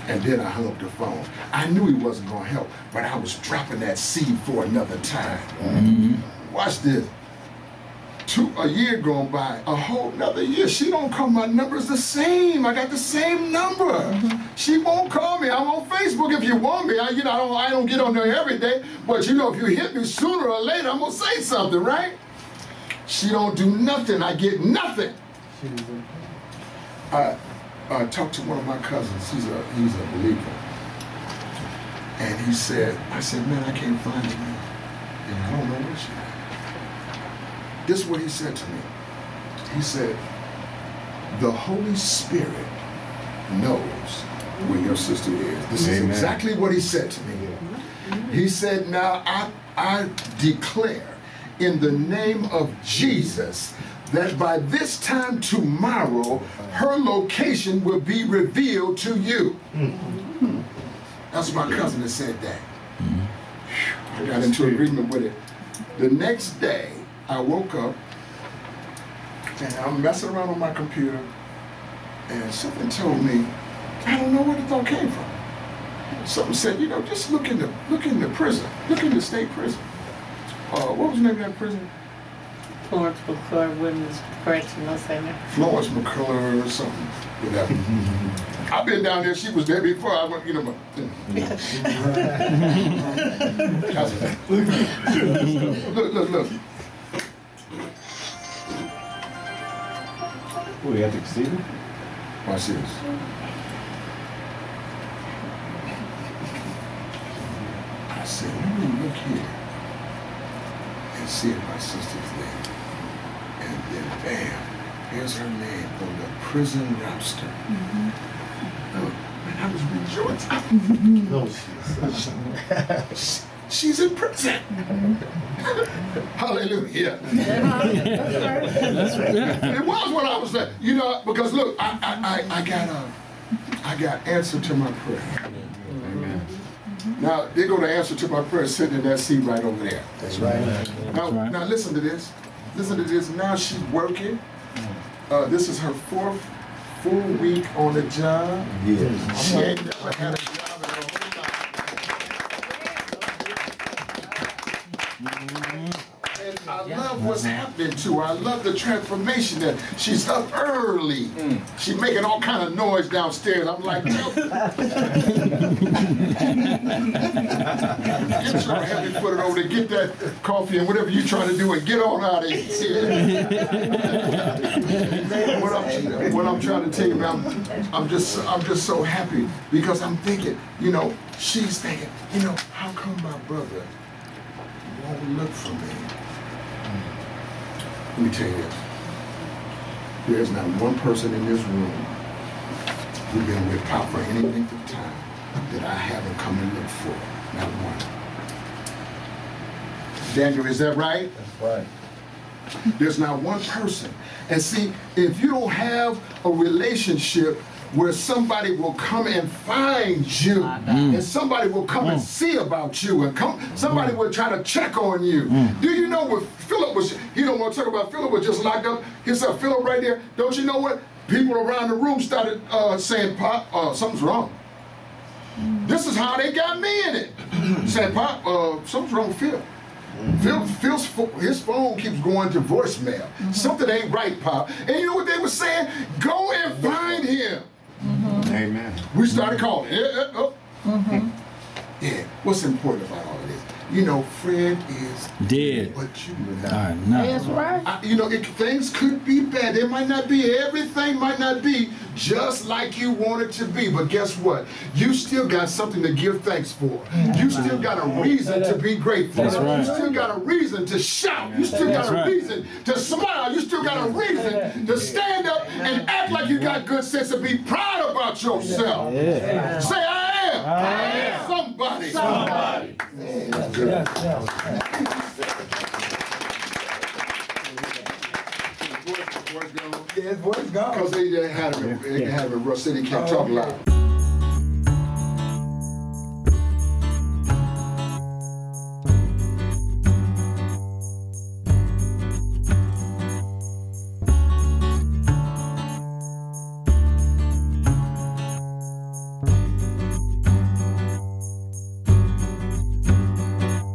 And then I hung up the phone. I knew he wasn't going to help, but I was dropping that seed for another time. Watch this. A year going by, a whole another year. She don't call. My number's the same. I got the same number. She won't call me. I'm on Facebook if you want me. I don't get on there every day, but if you hit me sooner or later, I'm gonna say something, right? She don't do nothing. I get nothing. I talked to one of my cousins. He's a believer, and I said, man, I can't find her, man. And I don't know where she is. This is what he said to me. He said, the Holy Spirit knows where your sister is. This is exactly what he said to me. He said, now I declare in the name of Jesus that by this time tomorrow, her location will be revealed to you. That's my cousin that said that. I got into agreement with it. The next day, I woke up and I'm messing around on my computer, and something told me, I don't know where the thought came from. Something said, just look in the prison, look in the state prison. What was the name of that prison? Florence McClure Women's Correctional Center. Florence McClure or something, whatever. I've been down there. She was there before. I went, Look. Who, you have to conceive it? Watch this. I said, let me look here and see if my sister's there. And then bam, here's her name on the prison roster. Oh, and I was rejoicing. No, She's in prison. Hallelujah. It was when I was there. You know, because look, I got answer to my prayer. Now, they go to answer to my prayer sitting in that seat right over there. That's right. Now listen to this. Listen to this. Now she's working. This is her 4th full week on the job. Yes. She ain't never had a job in her whole life. And I love what's happening to her. I love the transformation that she's up early. She's making all kind of noise downstairs. I'm like, get your heavy footed over there, get that coffee and whatever you're trying to do and get on out of here. what I'm trying to tell you about, I'm just so happy because I'm thinking, you know, she's thinking, you know, how come my brother won't look for me? Let me tell you this. There's not one person in this room who's been with Pop for any length of time that I haven't come and looked for. Not one. Daniel, is that right? That's right. There's not one person. And see, if you don't have a relationship where somebody will come and find you, and somebody will come and see about you, and somebody will try to check on you. Do you know what Philip was? He don't want to talk about Philip was just locked up. Here's Philip right there. Don't you know what? People around the room started saying, "Pop, something's wrong." This is how they got me in it. Saying, "Pop, something's wrong with Phil." Phil's his phone keeps going to voicemail. Something ain't right, Pop. And you know what they were saying? Go and find him. Amen. We started calling. Yeah. What's important about all of this? You know, Fred is dead. But you I know. That's right. you know, things could be bad. It might not be, everything might not be just like you want it to be. But guess what? You still got something to give thanks for. You still got a reason to be grateful. That's right. You still got a reason to shout. You still got a reason to smile. You still got a reason to stand up and act like you got good sense and be proud about yourself. Yeah. Say, I am. Somebody. Yes, yes. Yeah, his voice gone. Because they had him in Rush City, can't talk loud.